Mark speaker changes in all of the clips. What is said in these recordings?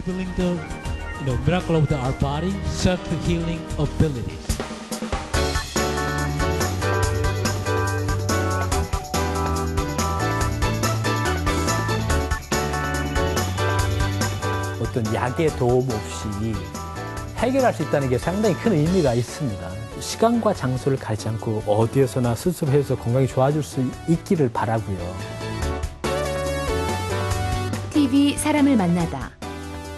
Speaker 1: revealing the miracle of our body, self-healing abilities.
Speaker 2: 어떤 약의 도움 없이 해결할 수 있다는 게 상당히 큰 의미가 있습니다. 시간과 장소를 가리지 않고 어디에서나 수습해서 건강이 좋아질 수 있기를 바라고요.
Speaker 3: TV 사람을 만나다.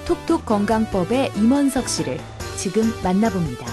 Speaker 3: 톡톡 건강법의 임원석 씨를 지금 만나봅니다.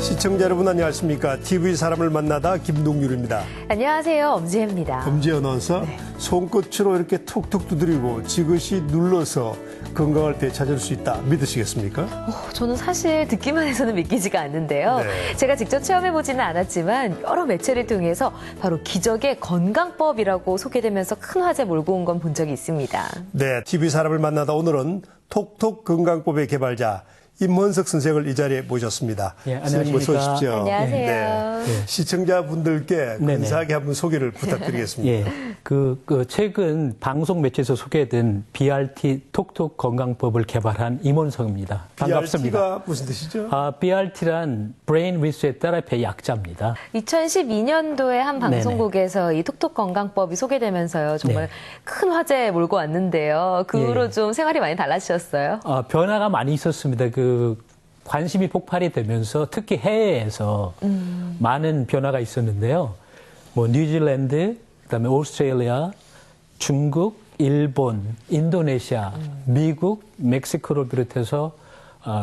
Speaker 4: 시청자 여러분 안녕하십니까? TV 사람을 만나다 김동률입니다.
Speaker 5: 안녕하세요. 엄지혜입니다.
Speaker 4: 엄지혜 아나운서.
Speaker 5: 네.
Speaker 4: 손끝으로 이렇게 툭툭 두드리고 지그시 눌러서 건강을 되찾을 수 있다. 믿으시겠습니까?
Speaker 5: 저는 사실 듣기만 해서는 믿기지가 않는데요.
Speaker 4: 네.
Speaker 5: 제가 직접 체험해보지는 않았지만 여러 매체를 통해서 바로 기적의 건강법이라고 소개되면서 큰 화제 몰고 온 건 본 적이 있습니다.
Speaker 4: 네, TV 사람을 만나다 오늘은 톡톡 건강법의 개발자 임원석 선생을 이 자리에 모셨습니다.
Speaker 2: 예,
Speaker 4: 선생님 어서
Speaker 2: 안녕하십니까.
Speaker 4: 오십시오.
Speaker 5: 안녕하세요.
Speaker 4: 네. 시청자분들께 근사하게 한번 소개를 부탁드리겠습니다.
Speaker 2: 예, 최근 방송 매체에서 소개된 BRT 톡톡 건강법을 개발한 임원석입니다. 반갑습니다.
Speaker 4: BRT가 무슨 뜻이죠?
Speaker 2: BRT란 Brain Reset Therapy의 약자입니다.
Speaker 5: 2012년도에 한 방송국에서 이 톡톡 건강법이 소개되면서요. 정말
Speaker 2: 네.
Speaker 5: 큰 화제 몰고 왔는데요. 그 후로
Speaker 2: 예.
Speaker 5: 좀 생활이 많이 달라지셨어요?
Speaker 2: 변화가 많이 있었습니다. 관심이 폭발이 되면서 특히 해외에서 많은 변화가 있었는데요. 뉴질랜드, 그다음에 오스트레일리아, 중국, 일본, 인도네시아, 미국, 멕시코를 비롯해서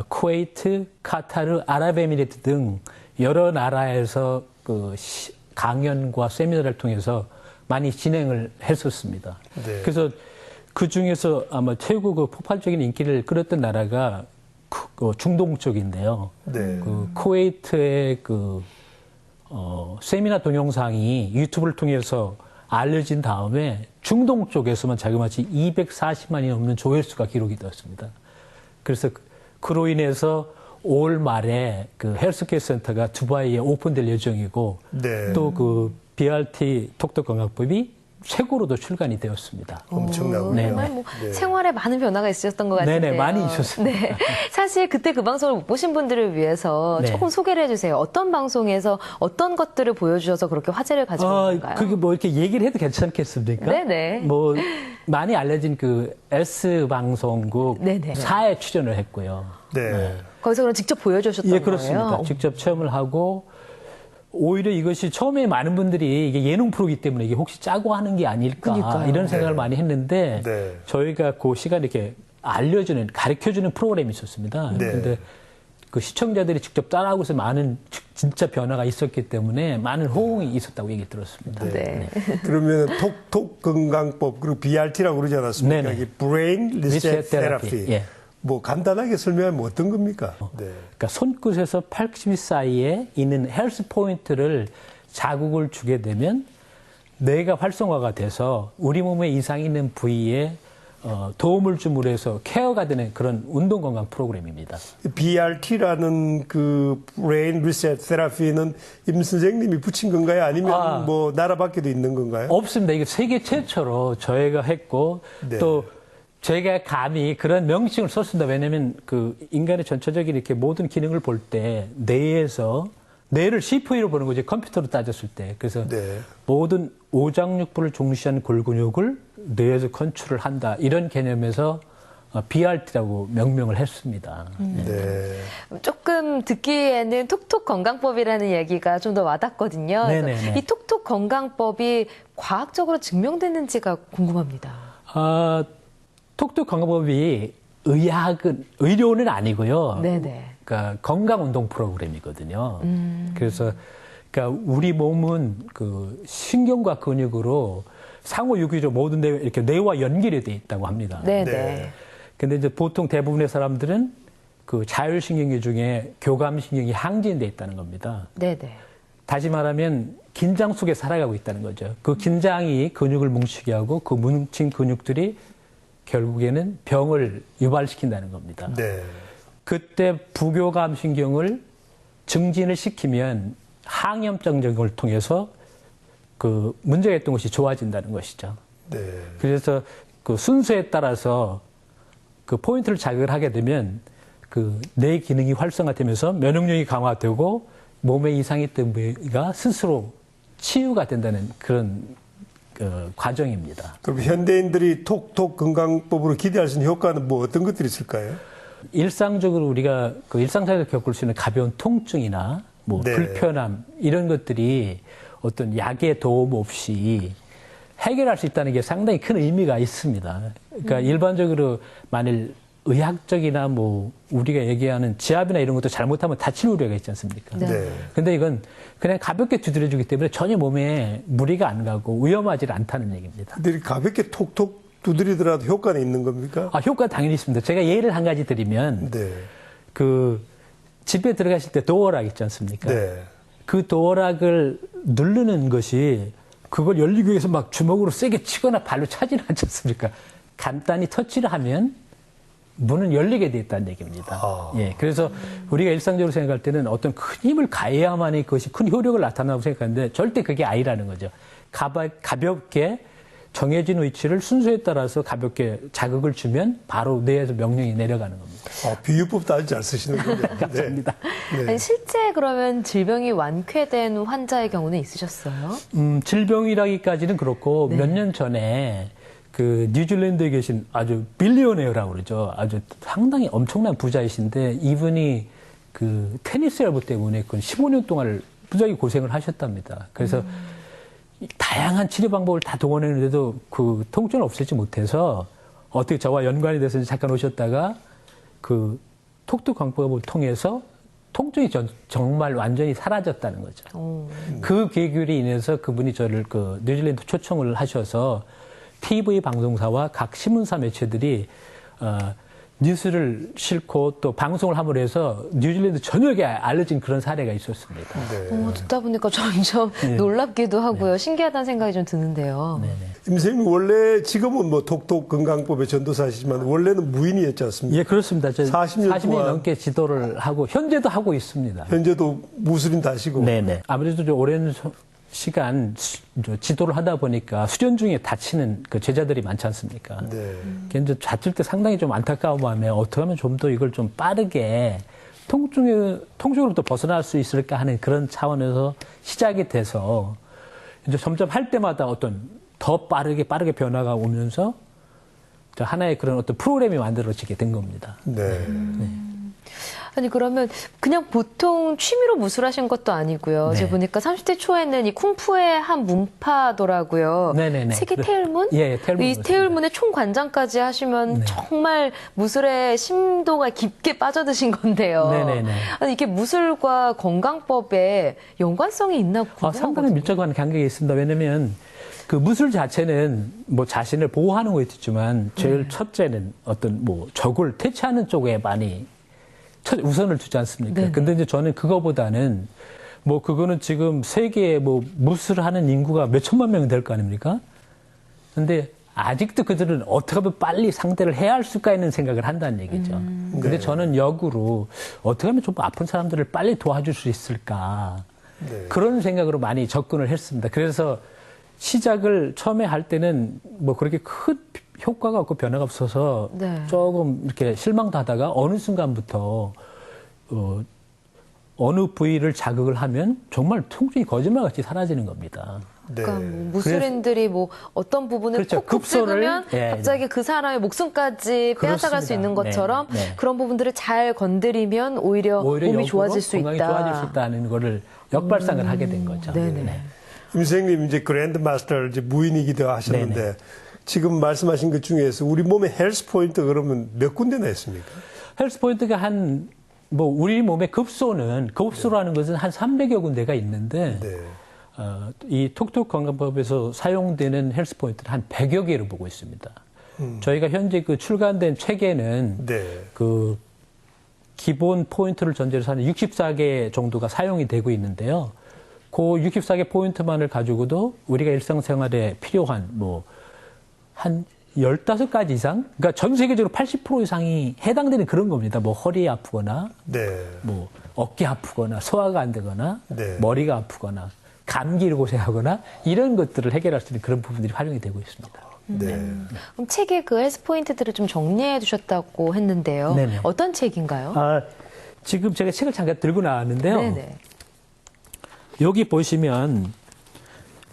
Speaker 2: 쿠웨이트, 카타르, 아랍에미리트 등 여러 나라에서 강연과 세미나를 통해서 많이 진행을 했었습니다.
Speaker 4: 네.
Speaker 2: 그래서 그 중에서 아마 최고 폭발적인 인기를 끌었던 나라가 중동 쪽인데요.
Speaker 4: 네.
Speaker 2: 쿠웨이트의 세미나 동영상이 유튜브를 통해서 알려진 다음에 중동 쪽에서만 자그마치 240만이 넘는 조회수가 기록이 되었습니다. 그래서 그로 인해서 올 말에 헬스케어 센터가 두바이에 오픈될 예정이고
Speaker 4: 네.
Speaker 2: 또 BRT 톡톡 건강법이 최고로도 출간이 되었습니다.
Speaker 4: 엄청나군요.
Speaker 2: 네.
Speaker 5: 정말
Speaker 4: 네.
Speaker 5: 생활에 많은 변화가 있으셨던 것 같은데요.
Speaker 2: 네네, 많이 있었습니다.
Speaker 5: 네. 사실 그때 그 방송을 못 보신 분들을 위해서
Speaker 2: 네.
Speaker 5: 조금 소개를 해주세요. 어떤 방송에서 어떤 것들을 보여주셔서 그렇게 화제를 가지고 있는 건가요?
Speaker 2: 그게 이렇게 얘기를 해도 괜찮겠습니까?
Speaker 5: 네네.
Speaker 2: 많이 알려진 S방송국
Speaker 5: 네네.
Speaker 2: 4에 출연을 했고요.
Speaker 4: 네.
Speaker 5: 거기서 그럼 직접 보여주셨던
Speaker 2: 예, 그렇습니다.
Speaker 5: 거예요?
Speaker 2: 직접 체험을 하고 오히려 이것이 처음에 많은 분들이 이게 예능 프로기 때문에 이게 혹시 짜고 하는 게 아닐까
Speaker 5: 그러니까요.
Speaker 2: 이런 생각을
Speaker 4: 네.
Speaker 2: 많이 했는데
Speaker 4: 네.
Speaker 2: 저희가 그 시간에 이렇게 가르쳐주는 프로그램이 있었습니다.
Speaker 4: 네.
Speaker 2: 그런데 그 시청자들이 직접 따라하고서 많은 진짜 변화가 있었기 때문에 많은 호응이 있었다고 얘기 들었습니다.
Speaker 5: 네.
Speaker 4: 그러면 톡톡 건강법 그리고 BRT라고 그러지 않았습니까?
Speaker 2: 네네.
Speaker 4: 이게 Brain Reset Therapy.
Speaker 2: 예.
Speaker 4: 간단하게 설명하면 어떤 겁니까? 네.
Speaker 2: 그러니까 손끝에서 팔꿈치 사이에 있는 헬스 포인트를 자극을 주게 되면 뇌가 활성화가 돼서 우리 몸에 이상이 있는 부위에 도움을 줌으로 해서 케어가 되는 그런 운동 건강 프로그램입니다.
Speaker 4: BRT라는 Brain Reset Therapy는 임 선생님이 붙인 건가요? 아니면 나라 밖에도 있는 건가요?
Speaker 2: 없습니다. 이게 세계 최초로 저희가 했고
Speaker 4: 네.
Speaker 2: 또 제가 감히 그런 명칭을 썼습니다. 왜냐하면 인간의 전체적인 이렇게 모든 기능을 볼 때 뇌를 CPU로 보는 거죠. 컴퓨터로 따졌을 때. 그래서
Speaker 4: 네.
Speaker 2: 모든 오장육부를 중시한 골근육을 뇌에서 컨트롤을 한다. 이런 개념에서 BRT라고 명명을 했습니다.
Speaker 4: 네.
Speaker 5: 조금 듣기에는 톡톡 건강법이라는 얘기가 좀 더 와닿거든요. 그래서
Speaker 2: 네네네.
Speaker 5: 이 톡톡 건강법이 과학적으로 증명됐는지가 궁금합니다.
Speaker 2: 톡톡 건강법이 의료는 아니고요.
Speaker 5: 네네.
Speaker 2: 그러니까 건강운동 프로그램이거든요. 그래서 우리 몸은 신경과 근육으로 상호유기적 모든 이렇게 뇌와 연결이 돼 있다고 합니다.
Speaker 5: 네네.
Speaker 4: 네.
Speaker 2: 근데 이제 보통 대부분의 사람들은 자율신경계 중에 교감신경이 항진돼 있다는 겁니다.
Speaker 5: 네네.
Speaker 2: 다시 말하면 긴장 속에 살아가고 있다는 거죠. 그 긴장이 근육을 뭉치게 하고 그 뭉친 근육들이 결국에는 병을 유발시킨다는 겁니다.
Speaker 4: 네.
Speaker 2: 그때 부교감 신경을 증진을 시키면 항염증을 통해서 그 문제가 있던 것이 좋아진다는 것이죠.
Speaker 4: 네.
Speaker 2: 그래서 그 순서에 따라서 그 포인트를 자극을 하게 되면 그 뇌 기능이 활성화되면서 면역력이 강화되고 몸에 이상이 있던 부위가 스스로 치유가 된다는 그런 과정입니다.
Speaker 4: 그럼 현대인들이 톡톡 건강법으로 기대할 수 있는 효과는 뭐 어떤 것들이 있을까요?
Speaker 2: 일상적으로 우리가 그 일상생활에서 겪을 수 있는 가벼운 통증이나 뭐
Speaker 4: 네.
Speaker 2: 불편함 이런 것들이 어떤 약의 도움 없이 해결할 수 있다는 게 상당히 큰 의미가 있습니다. 그러니까 일반적으로 만일 의학적이나 뭐 우리가 얘기하는 지압이나 이런 것도 잘못하면 다칠 우려가 있지 않습니까?
Speaker 5: 네.
Speaker 4: 네.
Speaker 2: 근데 이건 그냥 가볍게 두드려주기 때문에 전혀 몸에 무리가 안 가고 위험하지 않다는 얘기입니다.
Speaker 4: 근데 이렇게 가볍게 톡톡 두드리더라도 효과는 있는 겁니까?
Speaker 2: 효과 당연히 있습니다. 제가 예를 한 가지 드리면
Speaker 4: 네.
Speaker 2: 그 집에 들어가실 때 도어락 있지 않습니까?
Speaker 4: 네.
Speaker 2: 그 도어락을 누르는 것이 그걸 열리기 위해서 막 주먹으로 세게 치거나 발로 차지는 않지 않습니까? 간단히 터치를 하면 문은 열리게 돼 있다는 얘기입니다. 예, 그래서 우리가 일상적으로 생각할 때는 어떤 큰 힘을 가해야만이 그것이 큰 효력을 나타나고 생각하는데 절대 그게 아니라는 거죠. 가볍게 정해진 위치를 순서에 따라서 가볍게 자극을 주면 바로 뇌에서 명령이 내려가는 겁니다.
Speaker 4: 비유법도 아주 잘 쓰시는군요.
Speaker 2: 감사합니다.
Speaker 4: 네.
Speaker 5: 아니, 실제 그러면 질병이 완쾌된 환자의 경우는 있으셨어요?
Speaker 2: 질병이라기까지는 그렇고
Speaker 5: 네.
Speaker 2: 몇 년 전에 그 뉴질랜드에 계신 아주 빌리오네어라고 그러죠. 아주 상당히 엄청난 부자이신데 이분이 그 테니스 엘보 때문에 그 15년 동안 무지하게 고생을 하셨답니다. 그래서 다양한 치료 방법을 다 동원했는데도 그 통증을 없애지 못해서 어떻게 저와 연관이 돼서 잠깐 오셨다가 그 톡톡 광법을 통해서 통증이 정말 완전히 사라졌다는 거죠. 그 계기로 인해서 그분이 저를 그 뉴질랜드 초청을 하셔서 TV 방송사와 각 신문사 매체들이 뉴스를 싣고 또 방송을 함으로 해서 뉴질랜드 전역에 알려진 그런 사례가 있었습니다.
Speaker 4: 네.
Speaker 5: 듣다 보니까 점점 놀랍기도 하고요. 신기하다는 생각이 좀 드는데요.
Speaker 2: 네네.
Speaker 4: 임 선생님 원래 지금은 뭐 톡톡 건강법의 전도사시지만 원래는 무인이었지 않습니까?
Speaker 2: 예, 그렇습니다.
Speaker 4: 40년 동안
Speaker 2: 넘게 지도를 하고 현재도 하고 있습니다.
Speaker 4: 현재도 무술인 다시고.
Speaker 2: 네네. 아무래도 좀 오랜 시간 지도를 하다 보니까 수련 중에 다치는 그 제자들이 많지 않습니까?
Speaker 4: 네.
Speaker 2: 이제 다칠 때 상당히 좀 안타까운 마음에 어떻게 하면 좀 더 이걸 좀 빠르게 통증으로부터 벗어날 수 있을까 하는 그런 차원에서 시작이 돼서 이제 점점 할 때마다 어떤 더 빠르게 변화가 오면서 하나의 그런 어떤 프로그램이 만들어지게 된 겁니다.
Speaker 4: 네.
Speaker 5: 아니 그러면 그냥 보통 취미로 무술하신 것도 아니고요.
Speaker 2: 네.
Speaker 5: 제가 보니까 30대 초에는 이 쿵푸의 한 문파더라고요.
Speaker 2: 네네네.
Speaker 5: 세계 태을문?
Speaker 2: 예, 태을문.
Speaker 5: 이 태을문의 총관장까지 하시면
Speaker 2: 네.
Speaker 5: 정말 무술의 심도가 깊게 빠져드신 건데요.
Speaker 2: 네네네.
Speaker 5: 아니 이게 무술과 건강법에 연관성이 있나 궁금하거든요.
Speaker 2: 상당히 밀접한 관계가 있습니다. 왜냐면 그 무술 자체는 뭐 자신을 보호하는 것도 있지만 제일 첫째는 어떤 뭐 적을 퇴치하는 쪽에 많이 우선을 두지 않습니까?
Speaker 5: 네네.
Speaker 2: 근데 이제 저는 그거보다는 뭐 그거는 지금 세계에 뭐 무술하는 인구가 몇 천만 명이 될 거 아닙니까? 근데 아직도 그들은 어떻게 하면 빨리 상대를 해야 할 수가 있는 생각을 한다는 얘기죠. 근데
Speaker 4: 네.
Speaker 2: 저는 역으로 어떻게 하면 좀 아픈 사람들을 빨리 도와줄 수 있을까?
Speaker 4: 네.
Speaker 2: 그런 생각으로 많이 접근을 했습니다. 그래서 시작을 처음에 할 때는 뭐 그렇게 큰 효과가 없고 변화가 없어서
Speaker 5: 네.
Speaker 2: 조금 이렇게 실망도 하다가 어느 순간부터 어느 부위를 자극을 하면 정말 통증이 거짓말같이 사라지는 겁니다.
Speaker 4: 네.
Speaker 5: 그러니까 뭐 무술인들이 뭐 어떤 부분을
Speaker 2: 그렇죠.
Speaker 5: 콕콕
Speaker 2: 급소를,
Speaker 5: 찍으면
Speaker 2: 예,
Speaker 5: 갑자기 그 사람의 목숨까지 빼앗아갈 수
Speaker 2: 그렇습니다.
Speaker 5: 있는 것처럼
Speaker 2: 네, 네.
Speaker 5: 그런 부분들을 잘 건드리면 오히려 몸이
Speaker 2: 역으로
Speaker 5: 좋아질 수
Speaker 2: 건강이
Speaker 5: 있다.
Speaker 2: 좋아질 수 있다는 거를 역발상을 하게 된 거죠.
Speaker 5: 네네.
Speaker 4: 임 선생님 이제 그랜드 마스터 이제 무인이기도 하셨는데
Speaker 2: 네네.
Speaker 4: 지금 말씀하신 것 중에서 우리 몸의 헬스 포인트 그러면 몇 군데나 있습니까?
Speaker 2: 헬스 포인트가 우리 몸의 급소라는 것은 한 300여 군데가 있는데,
Speaker 4: 네.
Speaker 2: 이 톡톡 건강법에서 사용되는 헬스 포인트는 한 100여 개를 보고 있습니다. 저희가 현재 그 출간된 책에는
Speaker 4: 네.
Speaker 2: 그 기본 포인트를 전제로 하는 64개 정도가 사용이 되고 있는데요. 그 64개 포인트만을 가지고도 우리가 일상생활에 필요한 한 15가지 이상? 그러니까 전 세계적으로 80% 이상이 해당되는 그런 겁니다. 뭐 허리 아프거나,
Speaker 4: 네.
Speaker 2: 뭐 어깨 아프거나 소화가 안 되거나
Speaker 4: 네.
Speaker 2: 머리가 아프거나 감기를 고생하거나 이런 것들을 해결할 수 있는 그런 부분들이 활용이 되고 있습니다.
Speaker 4: 네.
Speaker 5: 그럼 책에 그 헬스 포인트들을 좀 정리해 두셨다고 했는데요.
Speaker 2: 네네.
Speaker 5: 어떤 책인가요?
Speaker 2: 지금 제가 책을 잠깐 들고 나왔는데요.
Speaker 5: 네네.
Speaker 2: 여기 보시면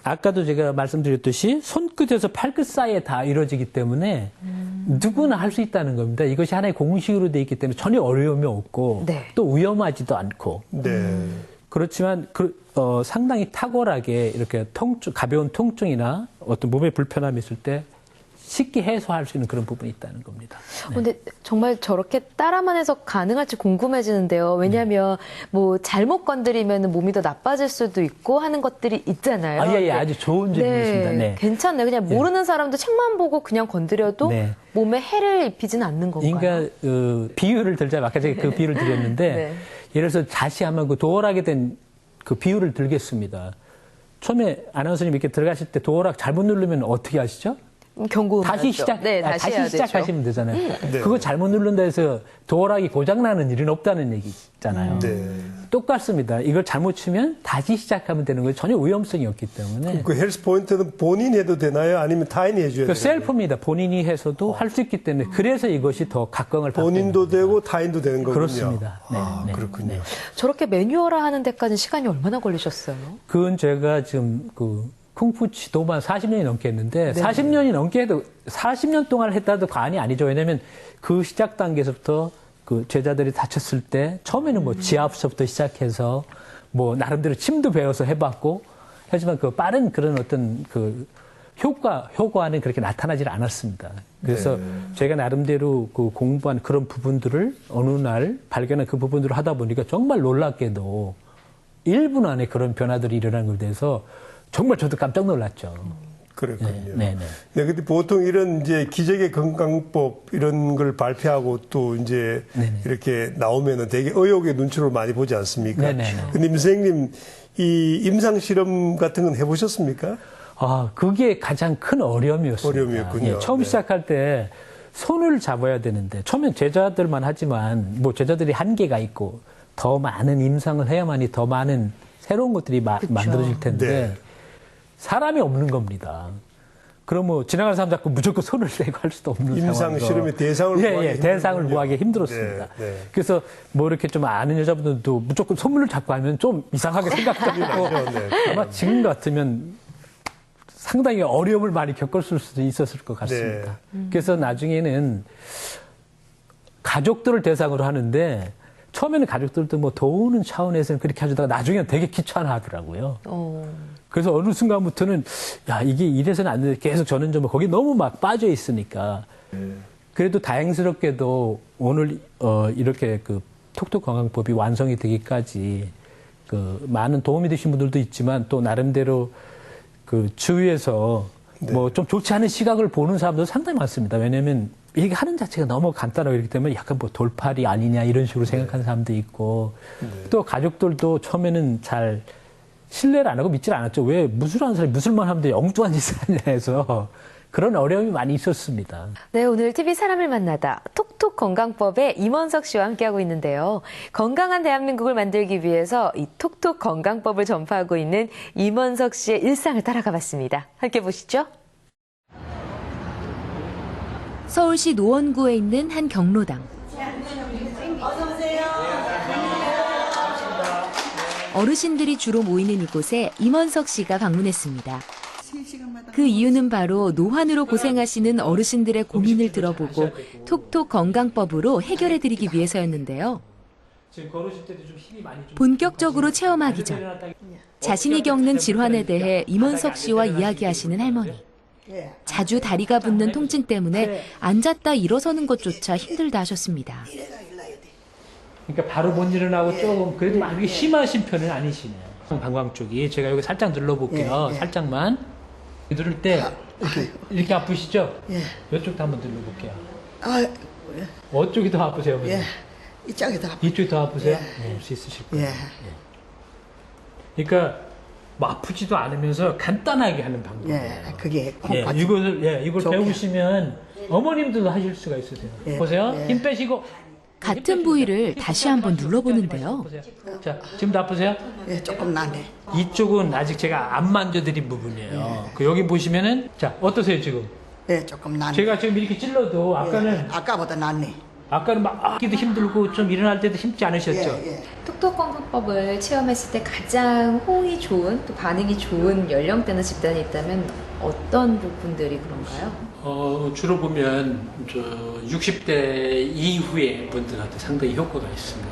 Speaker 2: 아까도 제가 말씀드렸듯이 손끝에서 팔끝 사이에 다 이루어지기 때문에 누구나 할 수 있다는 겁니다. 이것이 하나의 공식으로 돼 있기 때문에 전혀 어려움이 없고
Speaker 5: 네.
Speaker 2: 또 위험하지도 않고
Speaker 4: 네.
Speaker 2: 그렇지만 상당히 탁월하게 이렇게 가벼운 통증이나 어떤 몸에 불편함이 있을 때 쉽게 해소할 수 있는 그런 부분이 있다는 겁니다. 네.
Speaker 5: 근데 정말 저렇게 따라만 해서 가능할지 궁금해지는데요. 왜냐하면 뭐 잘못 건드리면 몸이 더 나빠질 수도 있고 하는 것들이 있잖아요.
Speaker 2: 예, 아주 좋은 질문이십니다. 네.
Speaker 5: 괜찮네요. 그냥 모르는 사람도 책만 보고 그냥 건드려도
Speaker 2: 네.
Speaker 5: 몸에 해를 입히지는 않는 건가요?
Speaker 2: 그러니까 비유를 들자면 아까 제가 그 비유를 드렸는데
Speaker 5: 네.
Speaker 2: 예를 들어서 다시 한번 그 도어락에 된 그 비유를 들겠습니다. 처음에 아나운서님 이렇게 들어가실 때 도어락 잘못 누르면 어떻게 하시죠?
Speaker 5: 경고
Speaker 2: 다시 다시
Speaker 5: 해야
Speaker 2: 시작하시면 되잖아요.
Speaker 4: 네.
Speaker 2: 그거 잘못 누른다 해서 도어락이 고장나는 일은 없다는 얘기잖아요.
Speaker 4: 네.
Speaker 2: 똑같습니다. 이걸 잘못 치면 다시 시작하면 되는 거예요. 전혀 위험성이 없기 때문에.
Speaker 4: 그 헬스 포인트는 본인이 해도 되나요? 아니면 타인이 해줘야
Speaker 2: 그
Speaker 4: 되나요?
Speaker 2: 셀프입니다. 본인이 해서도 할 수 있기 때문에 그래서 이것이 더 각광을 받고
Speaker 4: 본인도
Speaker 2: 있는 겁니다.
Speaker 4: 되고 타인도 되는 거군요.
Speaker 2: 그렇습니다. 네, 네,
Speaker 4: 그렇군요.
Speaker 2: 네.
Speaker 5: 저렇게 매뉴얼화 하는 데까지 시간이 얼마나 걸리셨어요?
Speaker 2: 그건 제가 지금 쿵푸 지도만 40년이 넘게 했는데 40년이 넘게 해도 40년 동안 했다도 과언이 아니죠. 왜냐하면 그 시작 단계에서부터 그 제자들이 다쳤을 때 처음에는 뭐 지압서부터 시작해서 뭐 나름대로 침도 배워서 해봤고 하지만 그 빠른 그런 어떤 그 효과는 그렇게 나타나질 않았습니다. 그래서 제가 나름대로 그 공부한 그런 부분들을 어느 날 발견한 그 부분들을 하다 보니까 정말 놀랍게도 1분 안에 그런 변화들이 일어난 걸 대해서 정말 저도 깜짝 놀랐죠.
Speaker 4: 그렇군요.
Speaker 2: 네.
Speaker 4: 네, 근데 보통 이런 이제 기적의 건강법 이런 걸 발표하고 또 이제 이렇게 나오면은 되게 의혹의 눈초를 많이 보지 않습니까?
Speaker 2: 네네.
Speaker 4: 근데 임 선생님 이 임상 실험 같은 건 해보셨습니까?
Speaker 2: 그게 가장 큰 어려움이었습니다.
Speaker 4: 어려움이었군요.
Speaker 2: 처음
Speaker 4: 네.
Speaker 2: 시작할 때 손을 잡아야 되는데 처음엔 제자들만 하지만 뭐 제자들이 한계가 있고 더 많은 임상을 해야만이 더 많은 새로운 것들이 만들어질 텐데
Speaker 4: 네.
Speaker 2: 사람이 없는 겁니다. 그럼 뭐 지나가는 사람 잡고 무조건 손을 대고 할 수도 없는
Speaker 4: 임상
Speaker 2: 상황이죠.
Speaker 4: 실험의 대상을 구하기
Speaker 2: 대상을
Speaker 4: 힘들군요.
Speaker 2: 구하기 힘들었습니다.
Speaker 4: 네.
Speaker 2: 그래서 뭐 이렇게 좀 아는 여자분들도 무조건 손물을 잡고 하면 좀 이상하게 생각하고
Speaker 4: 네.
Speaker 2: 아마 지금 같으면 상당히 어려움을 많이 겪었을 수도 있었을 것 같습니다. 그래서 나중에는 가족들을 대상으로 하는데 처음에는 가족들도 뭐 도우는 차원에서는 그렇게 하다가 나중에는 되게 귀찮아하더라고요. 그래서 어느 순간부터는 이게 이래서는 안 돼. 계속 저는 좀 거기 너무 막 빠져 있으니까. 그래도 다행스럽게도 오늘 이렇게 그 톡톡 건강법이 완성이 되기까지 그 많은 도움이 되신 분들도 있지만 또 나름대로 그 주위에서 뭐 좀 좋지 않은 시각을 보는 사람도 상당히 많습니다. 왜냐하면 이게 하는 자체가 너무 간단하고 이렇기 때문에 약간 뭐 돌팔이 아니냐 이런 식으로 생각하는 사람도 있고 또 가족들도 처음에는 잘 신뢰를 안 하고 믿질 않았죠. 왜 무술하는 사람이 무술만 하면 엉뚱한 짓을 하냐 해서 그런 어려움이 많이 있었습니다.
Speaker 5: 네, 오늘 TV 사람을 만나다 톡톡 건강법의 임원석 씨와 함께하고 있는데요. 건강한 대한민국을 만들기 위해서 이 톡톡 건강법을 전파하고 있는 임원석 씨의 일상을 따라가 봤습니다. 함께 보시죠.
Speaker 3: 서울시 노원구에 있는 한 경로당. 어르신들이 주로 모이는 이곳에 임원석 씨가 방문했습니다. 그 이유는 바로 노환으로 고생하시는 어르신들의 고민을 들어보고 톡톡 건강법으로 해결해드리기 위해서였는데요. 본격적으로 체험하기 전 자신이 겪는 질환에 대해 임원석 씨와 이야기하시는 할머니. 자주 다리가 붓는 통증 때문에 앉았다 일어서는 것조차 힘들다 하셨습니다.
Speaker 2: 그러니까 바로 못 일어나고 조금 그래도 막 이게 심하신 편은 아니시네요. 방광 쪽이 제가 여기 살짝 눌러볼게요. 살짝만 누를 때 이렇게 아프시죠? 이쪽도 한번 눌러볼게요. 어쪽이 더 아프세요?
Speaker 6: 이쪽이 더 아프세요.
Speaker 2: 이쪽이 더 아프세요? 네, 수 있으실 거예요. 그러니까 뭐 아프지도 않으면서 간단하게 하는 방법이에요.
Speaker 6: 그게
Speaker 2: 이걸 배우시면 어머님들도 하실 수가 있으세요. 보세요. 힘 빼시고
Speaker 3: 같은 부위를 다시 한번 눌러보는데요.
Speaker 2: 자, 지금도 아프세요?
Speaker 6: 예, 조금 나네.
Speaker 2: 이쪽은 아직 제가 안 만져드린 부분이에요. 그 여기 보시면은 자 어떠세요 지금?
Speaker 6: 예, 조금 나네.
Speaker 2: 제가 지금 이렇게 찔러도 아까는
Speaker 6: 예, 아까보다 낫네.
Speaker 2: 아까는 막 하기도 힘들고 좀 일어날 때도 힘지 않으셨죠?
Speaker 6: 예.
Speaker 5: 톡톡 건강법을 체험했을 때 가장 호응이 좋은 또 반응이 좋은 연령대나 집단이 있다면 어떤 부분들이 그런가요?
Speaker 2: 주로 보면 저 60대 이후의 분들한테 상당히 효과가 있습니다.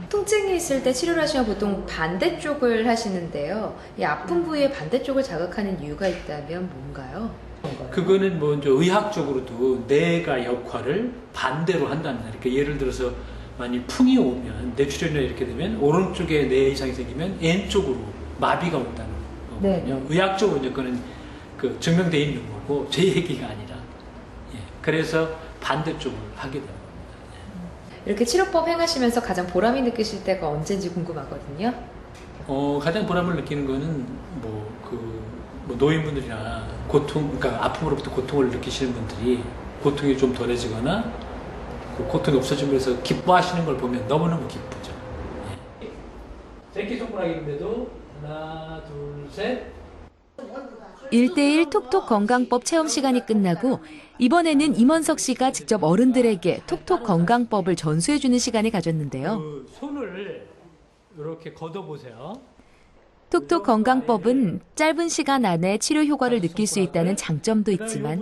Speaker 5: 통증이 있을 때 치료를 하시면 보통 반대쪽을 하시는데요. 이 아픈 부위의 반대쪽을 자극하는 이유가 있다면 뭔가요?
Speaker 2: 그거는 뭐 이제 의학적으로도 뇌가 역할을 반대로 한다는 거예요. 그러니까 예를 들어서 만약 풍이 오면 뇌출혈이나 이렇게 되면 오른쪽에 뇌 이상이 생기면 왼쪽으로 마비가 온다는 거거든요. 의학적으로 이제 그거는 그 증명되어 있는 거고 제 얘기가 아니라 그래서 반대쪽을 하게 되는 겁니다.
Speaker 5: 이렇게 치료법 행하시면서 가장 보람이 느끼실 때가 언제인지 궁금하거든요.
Speaker 2: 가장 보람을 느끼는 거는 뭐 노인분들이나 그러니까 아픔으로부터 고통을 느끼시는 분들이 고통이 좀 덜해지거나 그 고통이 없어지면서 기뻐하시는 걸 보면 너무너무 기쁘죠. 새끼손가락인데도 하나, 둘, 셋.
Speaker 3: 1대1 톡톡 건강법 체험 시간이 끝나고 이번에는 임원석 씨가 직접 어른들에게 톡톡 건강법을 전수해주는 시간을 가졌는데요.
Speaker 2: 그 손을 이렇게 걷어보세요.
Speaker 3: 톡톡 건강법은 짧은 시간 안에 치료 효과를 느낄 수 있다는 장점도 있지만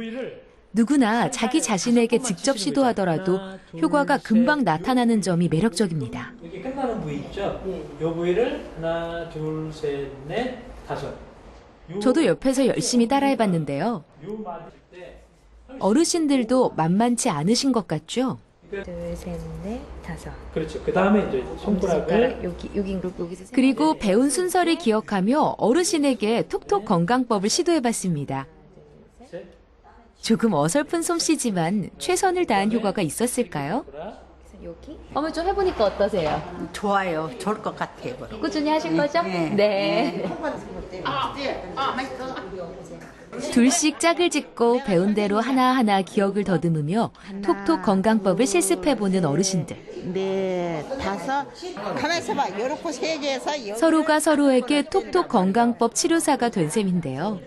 Speaker 3: 누구나 자기 자신에게 직접 시도하더라도 효과가 금방 나타나는 점이 매력적입니다.
Speaker 2: 이렇게 끝나는 부위 있죠? 이 부위를 하나, 둘, 셋, 넷, 다섯.
Speaker 3: 저도 옆에서 열심히 따라해봤는데요. 어르신들도 만만치 않으신 것 같죠?
Speaker 5: 둘, 셋, 넷, 다섯.
Speaker 2: 그렇죠. 그 다음에 이제 손가락을
Speaker 5: 여기서
Speaker 3: 그리고 배운 순서를 기억하며 어르신에게 톡톡 건강법을 시도해봤습니다. 조금 어설픈 솜씨지만 최선을 다한 효과가 있었을까요?
Speaker 5: 여기. 어머 좀 해보니까 어떠세요?
Speaker 6: 좋아요. 좋을 것 같아요.
Speaker 5: 꾸준히 하신 거죠?
Speaker 6: 네.
Speaker 5: 네.
Speaker 3: 둘씩 짝을 짓고 배운 대로 하나하나 기억을 더듬으며 톡톡 건강법을 실습해보는 어르신들.
Speaker 7: 네, 다섯. 가만히 있어봐. 요렇게 세 개에서
Speaker 3: 서로가 서로에게 톡톡 건강법 치료사가 된 셈인데요.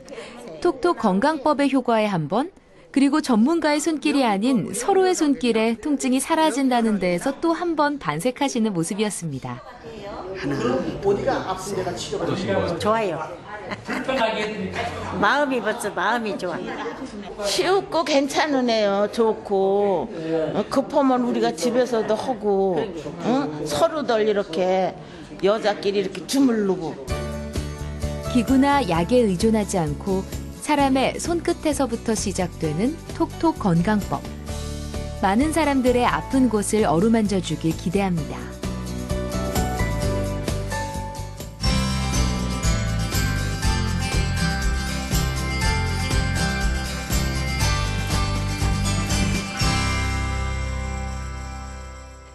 Speaker 3: 톡톡 건강법의 효과에 한 번, 그리고 전문가의 손길이 아닌 서로의 손길에 통증이 사라진다는 데에서 또 한 번 반색하시는 모습이었습니다.
Speaker 7: 좋아요. 마음이 벌써 마음이 좋아. 쉽고 괜찮은 애요. 좋고 급하면 우리가 집에서도 하고 서로들 이렇게 여자끼리 이렇게 주물르고.
Speaker 3: 기구나 약에 의존하지 않고 사람의 손끝에서부터 시작되는 톡톡 건강법. 많은 사람들의 아픈 곳을 어루만져 주길 기대합니다.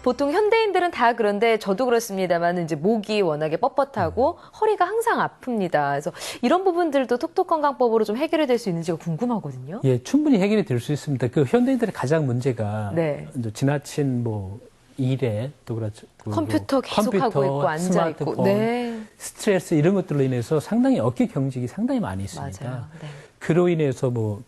Speaker 5: 보통 현대인들은 다 그런데 저도 그렇습니다만 이제 목이 워낙에 뻣뻣하고 허리가 항상 아픕니다. 그래서 이런 부분들도 톡톡 건강법으로 좀 해결이 될 수 있는지가 궁금하거든요.
Speaker 2: 예, 충분히 해결이 될 수 있습니다. 그 현대인들의 가장 문제가
Speaker 5: 네.
Speaker 2: 이제 지나친 뭐 일에 또 그렇죠.
Speaker 5: 컴퓨터 계속하고 있고 앉아 있고,
Speaker 2: 스마트폰,
Speaker 5: 네.
Speaker 2: 스트레스 이런 것들로 인해서 상당히 어깨 경직이 상당히 많이 있습니다.
Speaker 5: 맞아요. 네.
Speaker 2: 그로 인해서 뭐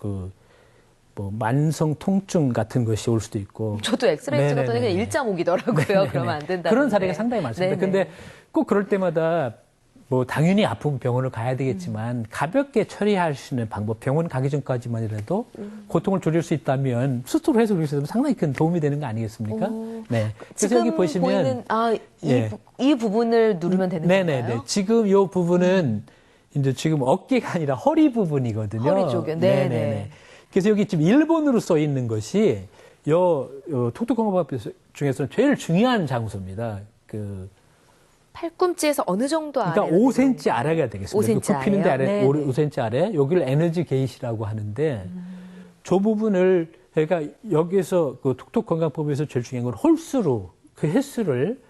Speaker 2: 만성 통증 같은 것이 올 수도 있고.
Speaker 5: 저도 엑스레이 찍었더니 그냥 일자목이더라고요. 그러면 안 된다.
Speaker 2: 그런 사례가 상당히 많습니다. 근데 꼭 그럴 때마다 뭐 당연히 아프면 병원을 가야 되겠지만 가볍게 처리할 수 있는 방법, 병원 가기 전까지만이라도 고통을 줄일 수 있다면 스스로 해소할 수 있으면 상당히 큰 도움이 되는 거 아니겠습니까? 네. 그래서 여기 보시면
Speaker 5: 보이는 이 부분을 누르면 되는 건가요?
Speaker 2: 네네네. 지금 이 부분은 이제 지금 어깨가 아니라 허리 부분이거든요.
Speaker 5: 허리 쪽이요. 네네.
Speaker 2: 그래서 여기 지금 일본으로 써 있는 것이 톡톡 건강법 중에서는 제일 중요한 장소입니다.
Speaker 5: 팔꿈치에서 어느 정도 아래?
Speaker 2: 그러니까 5cm 아래가 되겠습니다.
Speaker 5: 5cm
Speaker 2: 굽히는데
Speaker 5: 아래요?
Speaker 2: 5cm 아래. 여기를 에너지 게이시라고 하는데 저 부분을 그러니까 여기서 그 톡톡 건강법에서 제일 중요한 건 홀수로 그 횟수를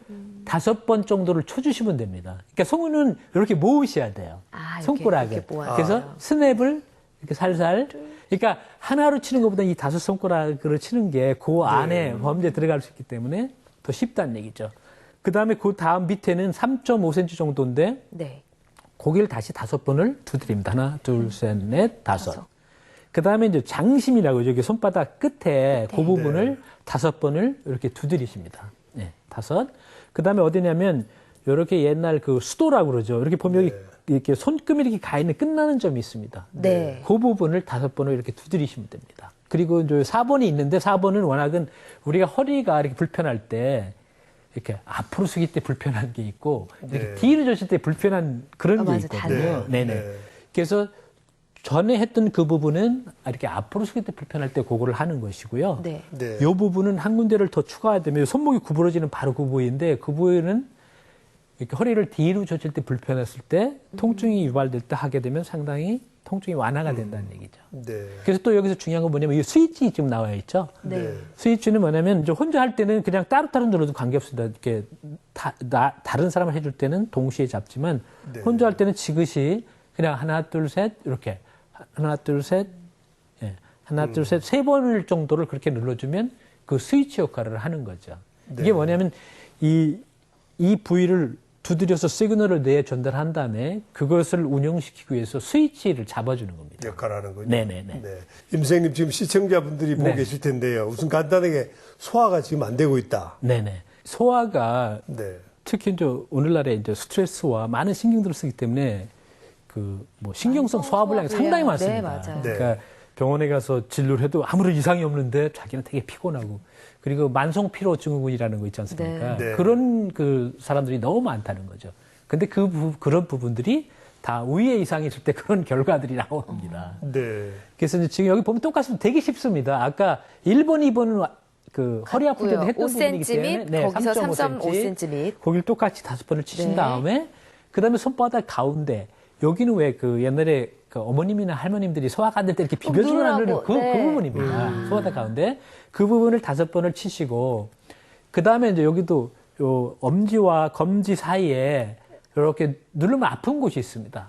Speaker 2: 5번 정도를 쳐주시면 됩니다. 그러니까 손은 이렇게 모으셔야 돼요. 손가락을.
Speaker 5: 이렇게 모아서.
Speaker 2: 그래서 스냅을 이렇게 살살. 그러니까 하나로 치는 것보다 이 5 손가락으로 치는 게 그 안에 범죄에 들어갈 수 있기 때문에 더 쉽다는 얘기죠. 그 다음에 그 다음 밑에는 3.5cm 정도인데
Speaker 5: 네.
Speaker 2: 고기를 다시 5번을 두드립니다. 하나, 둘, 셋, 넷, 다섯. 그 다음에 이제 장심이라고 여기 손바닥 끝에 그 부분을 5번을 이렇게 두드리십니다. 네, 5. 그 다음에 어디냐면 이렇게 옛날 그 수도라고 그러죠. 이렇게 보면 여기 이렇게 손금이 이렇게 가 있는 끝나는 점이 있습니다.
Speaker 5: 네.
Speaker 2: 그 부분을 5번을 이렇게 두드리시면 됩니다. 그리고 이제 4번이 있는데 4번은 워낙은 우리가 허리가 이렇게 불편할 때 이렇게 앞으로 숙일 때 불편한 게 있고 이렇게 뒤로 젖을 때 불편한 그런 게
Speaker 5: 맞아,
Speaker 2: 있거든요. 네네. 그래서 전에 했던 그 부분은 이렇게 앞으로 숙일 때 불편할 때 그거를 하는 것이고요.
Speaker 5: 네.
Speaker 4: 네.
Speaker 2: 이 부분은 한 군데를 더 추가하면 손목이 구부러지는 바로 그 부위인데 그 부위는 이렇게 허리를 뒤로 젖을 때 불편했을 때 통증이 유발될 때 하게 되면 상당히 통증이 완화가 된다는 얘기죠.
Speaker 4: 네.
Speaker 2: 그래서 또 여기서 중요한 건 뭐냐면 이 스위치 지금 나와 있죠.
Speaker 5: 네.
Speaker 2: 스위치는 뭐냐면 이제 혼자 할 때는 그냥 따로따로 눌러도 관계없습니다. 이렇게 다른 사람을 해줄 때는 동시에 잡지만
Speaker 4: 네.
Speaker 2: 혼자 할 때는 지그시 그냥 하나, 둘, 셋 이렇게 하나, 둘, 셋, 예. 하나, 둘, 셋, 3번을 정도를 그렇게 눌러주면 그 스위치 역할을 하는 거죠.
Speaker 4: 네.
Speaker 2: 이게 뭐냐면 이 부위를 두드려서 시그널을 뇌에 전달한 다음에 그것을 운영시키기 위해서 스위치를 잡아주는 겁니다.
Speaker 4: 역할을 하는군요.
Speaker 2: 네네네.
Speaker 4: 네. 임 선생님 지금 시청자분들이 보고
Speaker 2: 네.
Speaker 4: 계실 텐데요. 우선 간단하게 소화가 지금 안 되고 있다.
Speaker 2: 네네. 소화가
Speaker 4: 네.
Speaker 2: 특히 이제 오늘날에 이제 스트레스와 많은 신경들을 쓰기 때문에 그 뭐 신경성 소화불량이 상당히 많습니다.
Speaker 5: 네, 맞아요.
Speaker 4: 네.
Speaker 2: 그러니까 병원에 가서 진료를 해도 아무런 이상이 없는데 자기는 되게 피곤하고 그리고 만성 피로 증후군이라는 거 있지 않습니까?
Speaker 4: 네. 네.
Speaker 2: 그런 그 사람들이 너무 많다는 거죠. 근데 그런 부분들이 다 위에 이상이 있을 때 그런 결과들이 나옵니다.
Speaker 4: 네.
Speaker 2: 그래서 이제 지금 여기 보면 똑같으면 되게 쉽습니다. 아까 1번, 2번은 그 허리 아플 때도 했던
Speaker 5: 5cm
Speaker 2: 부분이기 때문에
Speaker 5: 및 거기서 3.5cm 및.
Speaker 2: 거기를 똑같이 5번을 치신
Speaker 5: 네.
Speaker 2: 다음에 그다음에 손바닥 가운데 여기는 왜 그 옛날에 그 어머님이나 할머님들이 소화가 안 될 때 이렇게 비벼주는
Speaker 5: 누르라고.
Speaker 2: 그
Speaker 5: 네.
Speaker 2: 부분입니다. 소화가 가운데 그 부분을 5번을 치시고 그 다음에 이제 여기도 요 엄지와 검지 사이에 이렇게 누르면 아픈 곳이 있습니다.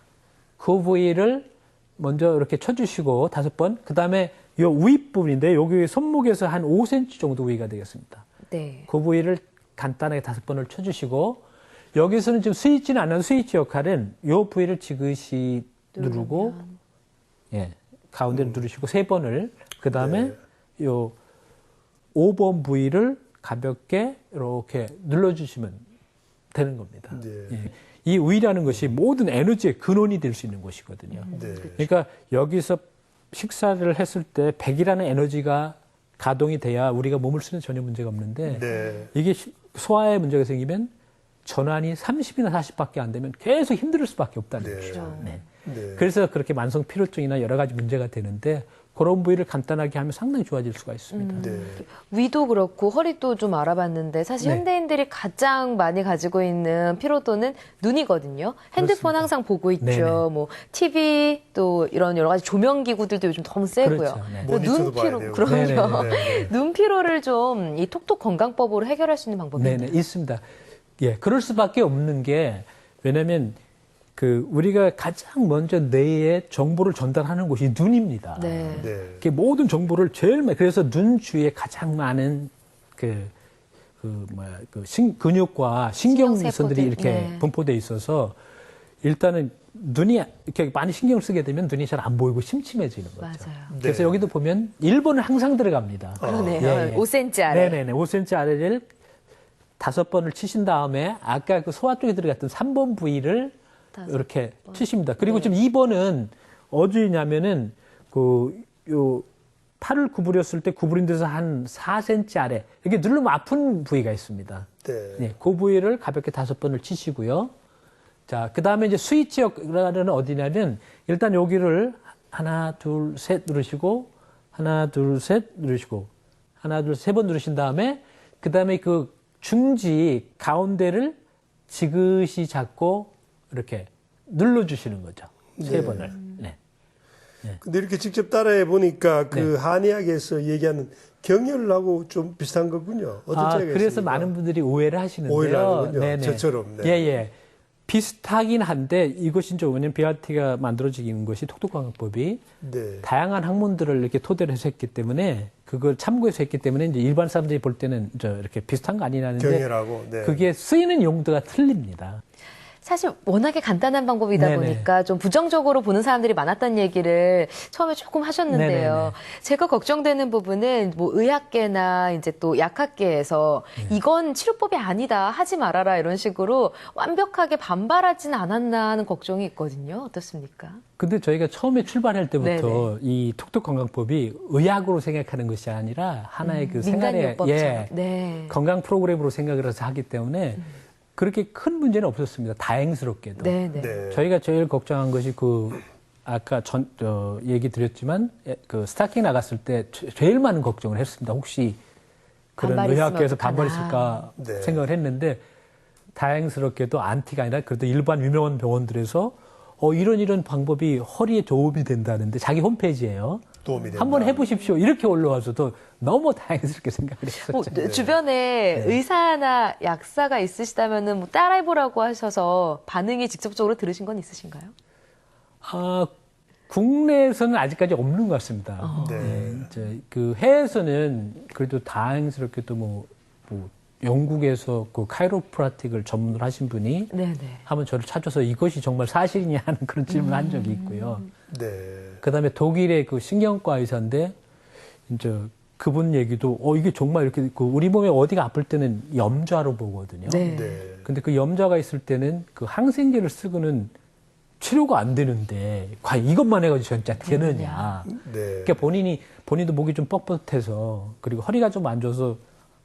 Speaker 2: 그 부위를 먼저 이렇게 쳐주시고 5번. 그 다음에 요 윗부분인데 여기 손목에서 한 5cm 정도 위가 되겠습니다.
Speaker 5: 네.
Speaker 2: 그 부위를 간단하게 5번을 쳐주시고 여기서는 지금 스위치는 안 하는 스위치 역할은 요 부위를 지그시 누르고 예 가운데를 누르시고 3번을 그 다음에 요 5번 부위를 가볍게 이렇게 눌러주시면 되는 겁니다.
Speaker 4: 네.
Speaker 2: 예. 이 위라는 것이 모든 에너지의 근원이 될 수 있는 곳이거든요.
Speaker 4: 네.
Speaker 2: 그러니까 여기서 식사를 했을 때 100이라는 에너지가 가동이 돼야 우리가 몸을 쓰는 전혀 문제가 없는데
Speaker 4: 네.
Speaker 2: 이게 소화에 문제가 생기면 전환이 30이나 40밖에 안 되면 계속 힘들 수밖에 없다는
Speaker 4: 네.
Speaker 2: 것이죠. 네.
Speaker 4: 네.
Speaker 2: 그래서 그렇게 만성 피로증이나 여러 가지 문제가 되는데 그런 부위를 간단하게 하면 상당히 좋아질 수가 있습니다.
Speaker 4: 네.
Speaker 5: 위도 그렇고 허리도 좀 알아봤는데 사실
Speaker 2: 네.
Speaker 5: 현대인들이 가장 많이 가지고 있는 피로도는 눈이거든요. 핸드폰
Speaker 2: 그렇습니다.
Speaker 5: 항상 보고 있죠.
Speaker 2: 네네.
Speaker 5: 뭐 TV 또 이런 여러 가지 조명 기구들도 요즘 너무 세고요.
Speaker 2: 그렇죠. 네.
Speaker 5: 그리고
Speaker 4: 모니터도
Speaker 5: 눈
Speaker 4: 봐야
Speaker 5: 피로
Speaker 4: 되고.
Speaker 5: 그럼요.
Speaker 4: 네네.
Speaker 5: 눈 피로를 좀 이 톡톡 건강법으로 해결할 수 있는 방법이
Speaker 2: 네네,
Speaker 5: 있나요?
Speaker 2: 있습니다. 예, 그럴 수밖에 없는 게 왜냐하면 그 우리가 가장 먼저 뇌에 정보를 전달하는 곳이 눈입니다.
Speaker 5: 네.
Speaker 4: 네.
Speaker 2: 그 모든 정보를 제일 그래서 눈 주위에 가장 많은 근육과 신경선들이
Speaker 5: 신경세포들.
Speaker 2: 이렇게
Speaker 5: 네.
Speaker 2: 분포돼 있어서 일단은 눈이 이렇게 많이 신경을 쓰게 되면 눈이 잘 안 보이고 심심해지는 거죠.
Speaker 5: 맞아요.
Speaker 2: 그래서
Speaker 4: 네.
Speaker 2: 여기도 보면 1번은 항상 들어갑니다.
Speaker 5: 그러네요.
Speaker 2: 예, 예.
Speaker 5: 5cm 아래.
Speaker 2: 네네네. 5cm 아래를 5번을 치신 다음에 아까 그 소화 쪽에 들어갔던 3번 부위를 이렇게 치십니다. 그리고 지금 2번은 어디냐면은 요 팔을 구부렸을 때 구부린 데서 한 4cm 아래 이렇게 누르면 아픈 부위가 있습니다.
Speaker 4: 네.
Speaker 2: 네, 그 부위를 가볍게 5번을 치시고요. 자, 그 다음에 이제 스위치 역할은 어디냐면 일단 여기를 하나, 둘, 셋 누르시고 하나, 둘, 셋 누르시고 하나, 둘, 3번 누르신 다음에 그 다음에 그 중지 가운데를 지그시 잡고 이렇게 눌러주시는 거죠. 3번을. 네.
Speaker 4: 근데 이렇게 직접 따라해 보니까 그
Speaker 2: 네.
Speaker 4: 한의학에서 얘기하는 경혈하고 좀 비슷한 거군요. 어떤 차이가
Speaker 2: 그래서
Speaker 4: 있습니까?
Speaker 2: 많은 분들이 오해를 하시는데요.
Speaker 4: 오해를 하는군요.
Speaker 2: 네네.
Speaker 4: 저처럼. 네.
Speaker 2: 예, 예. 비슷하긴 한데 이것이 이제 왜냐면 BRT가 만들어지는 것이 톡톡관광법이
Speaker 4: 네.
Speaker 2: 다양한 학문들을 이렇게 토대로 해서 했기 때문에 그걸 참고해서 했기 때문에 이제 일반 사람들이 볼 때는 이렇게 비슷한 거 아니냐는데
Speaker 4: 경애라고. 네.
Speaker 2: 그게 쓰이는 용도가 틀립니다.
Speaker 5: 사실 워낙에 간단한 방법이다
Speaker 2: 네네.
Speaker 5: 보니까 좀 부정적으로 보는 사람들이 많았다는 얘기를 처음에 조금 하셨는데요.
Speaker 2: 네네네.
Speaker 5: 제가 걱정되는 부분은 뭐 의학계나 이제 또 약학계에서 이건 치료법이 아니다, 하지 말아라 이런 식으로 완벽하게 반발하진 않았나 하는 걱정이 있거든요. 어떻습니까?
Speaker 2: 근데 저희가 처음에 출발할 때부터 이 톡톡관광법이 의학으로 생각하는 것이 아니라 하나의 그 생활의
Speaker 5: 민간요법처럼. 네.
Speaker 2: 건강 프로그램으로 생각을 해서 하기 때문에 그렇게 큰 문제는 없었습니다. 다행스럽게도.
Speaker 5: 네네.
Speaker 4: 네.
Speaker 2: 저희가 제일 걱정한 것이 아까 얘기 드렸지만 그 스타킹 나갔을 때 제일 많은 걱정을 했습니다. 혹시 그런
Speaker 5: 반발이 있으면
Speaker 2: 의학계에서
Speaker 5: 어떡하나.
Speaker 2: 반발이 있을까
Speaker 4: 네.
Speaker 2: 생각을 했는데 다행스럽게도 안티가 아니라 그래도 일반 유명한 병원들에서 이런 방법이 허리에 도움이 된다는데 자기 홈페이지에요.
Speaker 4: 도움이 된다.
Speaker 2: 한번 해보십시오. 이렇게 올라와서도 너무 다행스럽게 생각을 했었죠.
Speaker 5: 뭐 주변에 의사나 약사가 있으시다면은 뭐 따라해보라고 하셔서 반응이 직접적으로 들으신 건 있으신가요?
Speaker 2: 국내에서는 아직까지 없는 것 같습니다.
Speaker 4: 네.
Speaker 2: 그 해외에서는 그래도 다행스럽게도 뭐 영국에서 그 카이로프라틱을 전문으로 하신 분이
Speaker 5: 네네.
Speaker 2: 한번 저를 찾아서 이것이 정말 사실이냐 하는 그런 질문을 한 적이 있고요.
Speaker 4: 네.
Speaker 2: 그다음에 독일의 그 신경과 의사인데 이제 그분 얘기도 이게 정말 이렇게 우리 몸에 어디가 아플 때는 염좌로 보거든요.
Speaker 5: 네.
Speaker 4: 네.
Speaker 2: 근데 그 염좌가 있을 때는 그 항생제를 쓰고는 치료가 안 되는데 과연 이것만 해가지고 진짜 되느냐.
Speaker 4: 네.
Speaker 2: 그러니까 본인도 목이 좀 뻣뻣해서 그리고 허리가 좀 안 좋아서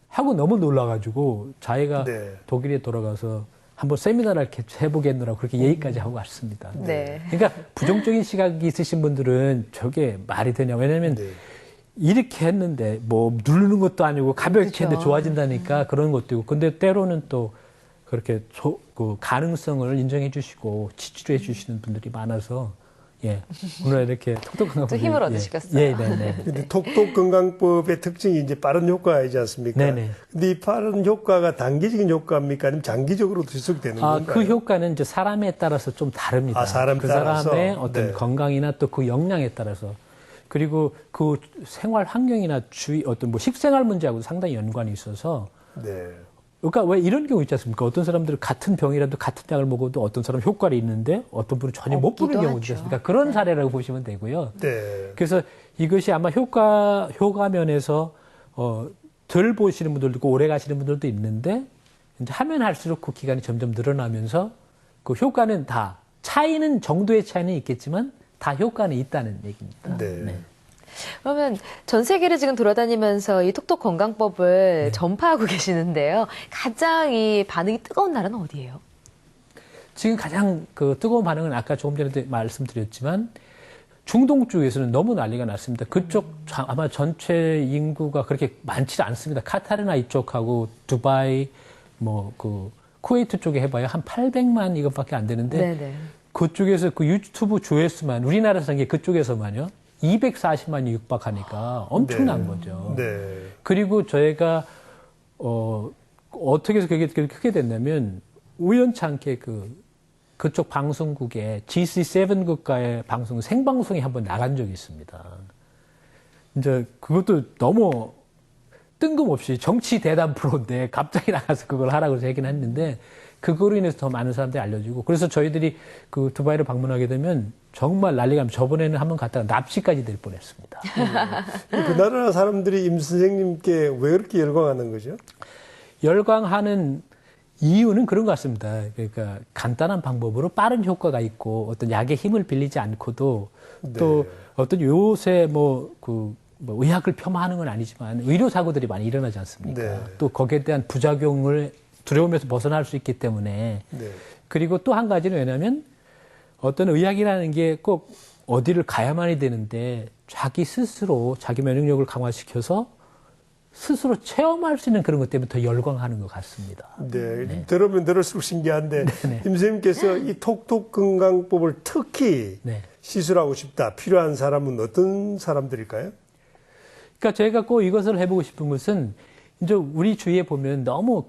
Speaker 2: 하고 너무 놀라가지고 자기가
Speaker 4: 네.
Speaker 2: 독일에 돌아가서 한번 세미나를 이렇게 해보겠노라고 그렇게 얘기까지 하고 왔습니다.
Speaker 5: 네.
Speaker 2: 그러니까 부정적인 시각이 있으신 분들은 저게 말이 되냐. 왜냐면
Speaker 4: 네.
Speaker 2: 이렇게 했는데 뭐 누르는 것도 아니고 가볍게
Speaker 5: 그렇죠.
Speaker 2: 했는데 좋아진다니까 그런 것도 있고. 근데 때로는 또 그렇게 그 가능성을 인정해 주시고 치료해 주시는 분들이 많아서 오늘 이렇게 톡톡한
Speaker 5: 또 힘을 얻으시겠어요.
Speaker 2: 네네.
Speaker 4: 근데 톡톡건강법의 특징이 이제 빠른 효과이지 않습니까?
Speaker 2: 네네.
Speaker 4: 근데 이 빠른 효과가 단기적인 효과입니까? 아니면 장기적으로도 지속되는 건가요?
Speaker 2: 그 효과는 이제 사람에 따라서 좀 다릅니다.
Speaker 4: 사람에
Speaker 2: 그
Speaker 4: 따라서?
Speaker 2: 사람의 어떤
Speaker 4: 네.
Speaker 2: 건강이나 또 그 역량에 따라서. 그리고 그 생활 환경이나 어떤 뭐 식생활 문제하고 상당히 연관이 있어서.
Speaker 4: 네.
Speaker 2: 그러니까 왜 이런 경우 있지 않습니까? 어떤 사람들은 같은 병이라도 같은 약을 먹어도 어떤 사람은 효과가 있는데 어떤 분은 전혀 못 보는
Speaker 5: 없기도
Speaker 2: 경우 있지
Speaker 5: 하죠.
Speaker 2: 않습니까? 그런 사례라고 보시면 되고요.
Speaker 4: 네.
Speaker 2: 그래서 이것이 아마 효과 면에서 덜 보시는 분들도 있고 오래 가시는 분들도 있는데 이제 하면 할수록 그 기간이 점점 늘어나면서 그 효과는 다 정도의 차이는 있겠지만 다 효과는 있다는 얘기입니다.
Speaker 4: 네.
Speaker 5: 그러면 전 세계를 지금 돌아다니면서 이 톡톡 건강법을 전파하고 계시는데요. 가장 이 반응이 뜨거운 나라는 어디예요?
Speaker 2: 지금 가장 그 뜨거운 반응은 아까 조금 전에 말씀드렸지만 중동 쪽에서는 너무 난리가 났습니다. 그쪽 아마 전체 인구가 그렇게 많지 않습니다. 카타르나 이쪽하고 두바이 쿠웨이트 쪽에 해봐야 한 800만 이것밖에 안 되는데
Speaker 5: 네네.
Speaker 2: 그쪽에서 그 유튜브 조회수만 우리나라에서 그쪽에서만요 240만이 육박하니까 엄청난 거죠.
Speaker 4: 네.
Speaker 2: 그리고 저희가 어떻게 해서 그게 크게 됐냐면 우연찮게 그쪽 방송국에 GC7 국가의 방송 생방송에 한번 나간 적이 있습니다. 이제 그것도 너무 뜬금없이 정치 대담 프로인데 갑자기 나가서 그걸 하라고 해서 얘기는 했는데 그거로 인해서 더 많은 사람들이 알려지고 그래서 저희들이 그 두바이를 방문하게 되면 정말 난리가 나면 저번에는 한번 갔다가 납치까지 될 뻔했습니다.
Speaker 4: 그 나라 사람들이 임 선생님께 왜 그렇게 열광하는 거죠?
Speaker 2: 열광하는 이유는 그런 것 같습니다. 그러니까 간단한 방법으로 빠른 효과가 있고 어떤 약의 힘을 빌리지 않고도 또 어떤 요새 의학을 폄하하는 건 아니지만 의료 사고들이 많이 일어나지 않습니까?
Speaker 4: 네.
Speaker 2: 또 거기에 대한 부작용을 두려움에서 벗어날 수 있기 때문에
Speaker 4: 네.
Speaker 2: 그리고 또 한 가지는 왜냐하면 어떤 의학이라는 게 꼭 어디를 가야만이 되는데 자기 스스로 자기 면역력을 강화시켜서 스스로 체험할 수 있는 그런 것 때문에 더 열광하는 것 같습니다.
Speaker 4: 네. 들으면 들을수록 신기한데 임 선생님께서 이 톡톡 건강법을 특히 시술하고 싶다 필요한 사람은 어떤 사람들일까요?
Speaker 2: 그러니까 저희가 꼭 이것을 해보고 싶은 것은 이제 우리 주위에 보면 너무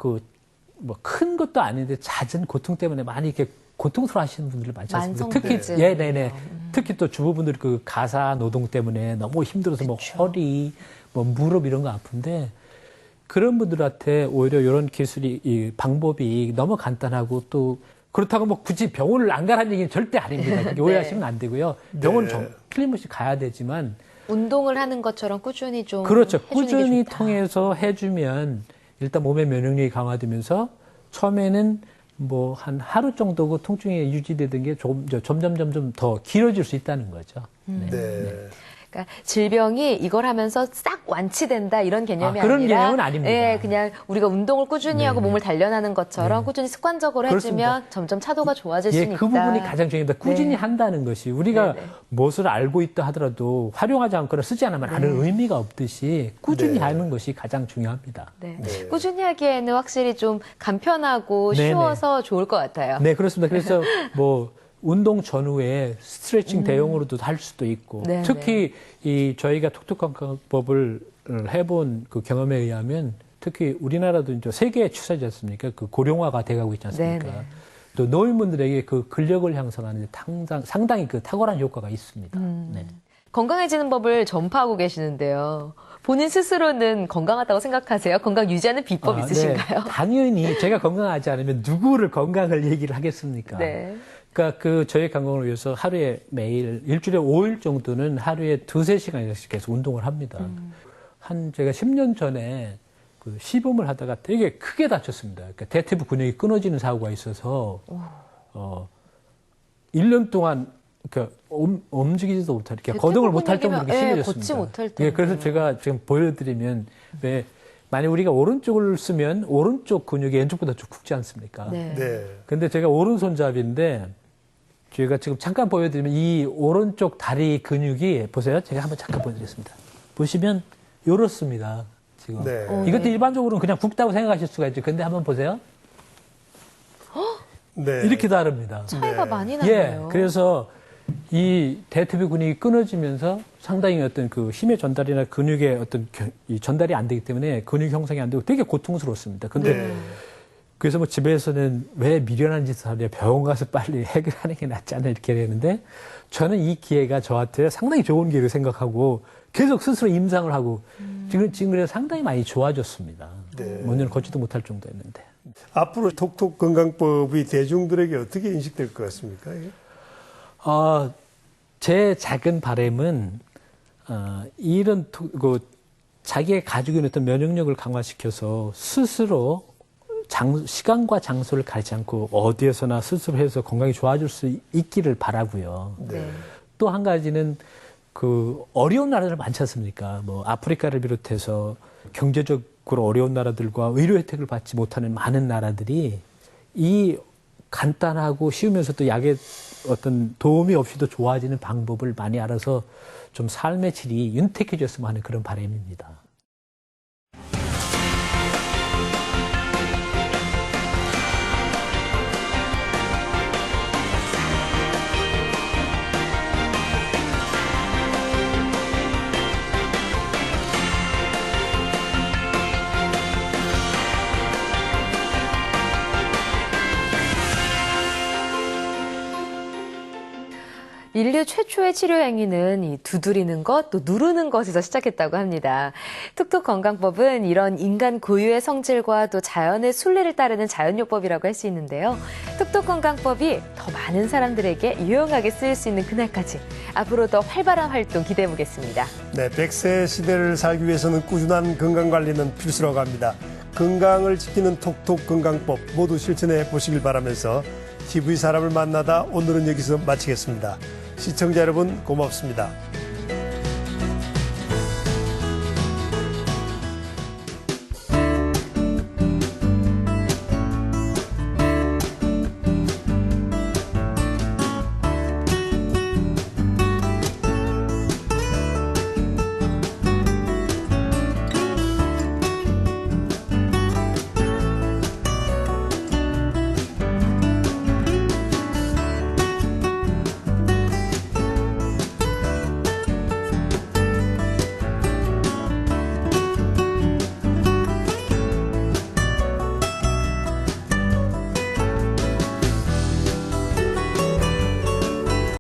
Speaker 2: 큰 것도 아닌데 잦은 고통 때문에 많이 이렇게 고통스러워 하시는 분들이 많지 않습니까?
Speaker 5: 만성피질.
Speaker 2: 특히, 네네. 특히 또 주부분들이 그 가사 노동 때문에 너무 힘들어서 뭐 허리, 뭐 무릎 이런 거 아픈데 그런 분들한테 오히려 이런 기술이, 이 방법이 너무 간단하고 또 그렇다고 뭐 굳이 병원을 안 가라는 얘기는 절대 아닙니다. 그게 오해하시면 안 되고요. 병원 틀림없이 가야 되지만
Speaker 5: 운동을 하는 것처럼 꾸준히 좀
Speaker 2: 그렇죠.
Speaker 5: 해주는
Speaker 2: 꾸준히
Speaker 5: 게 좋다.
Speaker 2: 통해서 해주면 일단 몸의 면역력이 강화되면서 처음에는 뭐 한 하루 정도고 통증이 유지되던 게 점점 더 길어질 수 있다는 거죠.
Speaker 4: 네.
Speaker 5: 그러니까 질병이 이걸 하면서 싹 완치된다 이런 개념이
Speaker 2: 그런
Speaker 5: 아니라
Speaker 2: 개념은 아닙니다.
Speaker 5: 예, 그냥 우리가 운동을 꾸준히 하고 몸을 단련하는 것처럼 꾸준히 습관적으로
Speaker 2: 그렇습니다.
Speaker 5: 해주면 점점 차도가 좋아질 수 있다.
Speaker 2: 그 부분이 가장 중요합니다. 꾸준히 한다는 것이 우리가 무엇을 알고 있다 하더라도 활용하지 않거나 쓰지 않으면 아는 의미가 없듯이 꾸준히 하는 것이 가장 중요합니다.
Speaker 5: 네. 꾸준히 하기에는 확실히 좀 간편하고 쉬워서 좋을 것 같아요.
Speaker 2: 네, 그렇습니다. 그래서 뭐 운동 전후에 스트레칭 대용으로도 할 수도 있고 특히 이 저희가 톡톡건강법을 해본 그 경험에 의하면 특히 우리나라도 이제 세계의 추세지 않습니까? 그 고령화가 돼가고 있지 않습니까? 또 노인분들에게 그 근력을 향상하는 데 상당히 그 탁월한 효과가 있습니다. 네.
Speaker 5: 건강해지는 법을 전파하고 계시는데요. 본인 스스로는 건강하다고 생각하세요? 건강 유지하는 비법 있으신가요?
Speaker 2: 네. 당연히 제가 건강하지 않으면 누구를 건강을 얘기를 하겠습니까?
Speaker 5: 네.
Speaker 2: 그러니까 그 저희 건강을 위해서 하루에 매일 일주일에 5일 정도는 하루에 2-3시간씩 계속 운동을 합니다. 한 제가 10년 전에 그 시범을 하다가 되게 크게 다쳤습니다. 그러니까 대퇴부 근육이 끊어지는 사고가 있어서 1년 동안 그러니까 움직이지도 못할 이렇게 거동을 못할 정도로 이렇게 심해졌습니다.
Speaker 5: 걷지 못할 정도.
Speaker 2: 예, 그래서 제가 지금 보여드리면 왜 만약 우리가 오른쪽을 쓰면 오른쪽 근육이 왼쪽보다 좀 굵지 않습니까?
Speaker 4: 네.
Speaker 2: 근데 제가 오른손잡이인데 제가 지금 잠깐 보여드리면 이 오른쪽 다리 근육이 보세요. 제가 한번 잠깐 보여드리겠습니다. 보시면 이렇습니다. 지금 이것도 일반적으로는 그냥 굵다고 생각하실 수가 있죠. 근데 한번 보세요. 이렇게 다릅니다.
Speaker 5: 차이가 많이 나요.
Speaker 2: 그래서 이 대퇴부 근육이 끊어지면서 상당히 어떤 그 힘의 전달이나 근육의 어떤 이 전달이 안 되기 때문에 근육 형성이 안 되고 되게 고통스럽습니다. 근데 그래서 뭐 집에서는 왜 미련한 짓을 하냐, 병원 가서 빨리 해결하는 게 낫지 않나 이렇게 되는데 저는 이 기회가 저한테 상당히 좋은 기회를 생각하고 계속 스스로 임상을 하고 지금 그래서 상당히 많이 좋아졌습니다. 먼저는 걷지도 못할 정도였는데.
Speaker 4: 앞으로 톡톡 건강법이 대중들에게 어떻게 인식될 것 같습니까?
Speaker 2: 제 작은 바람은 이런 자기가 가지고 있는 어떤 면역력을 강화시켜서 스스로 시간과 장소를 가리지 않고 어디에서나 스스로 해서 건강이 좋아질 수 있기를 바라고요. 또 한 가지는 그 어려운 나라들 많지 않습니까? 뭐 아프리카를 비롯해서 경제적으로 어려운 나라들과 의료 혜택을 받지 못하는 많은 나라들이 이 간단하고 쉬우면서 또 약의 어떤 도움이 없이도 좋아지는 방법을 많이 알아서 좀 삶의 질이 윤택해졌으면 하는 그런 바람입니다.
Speaker 5: 인류 최초의 치료 행위는 이 두드리는 것, 또 누르는 것에서 시작했다고 합니다. 톡톡 건강법은 이런 인간 고유의 성질과 또 자연의 순리를 따르는 자연요법이라고 할 수 있는데요. 톡톡 건강법이 더 많은 사람들에게 유용하게 쓰일 수 있는 그날까지 앞으로 더 활발한 활동 기대해 보겠습니다.
Speaker 4: 네, 100세 시대를 살기 위해서는 꾸준한 건강관리는 필수라고 합니다. 건강을 지키는 톡톡 건강법 모두 실천해 보시길 바라면서 TV 사람을 만나다 오늘은 여기서 마치겠습니다. 시청자 여러분 고맙습니다.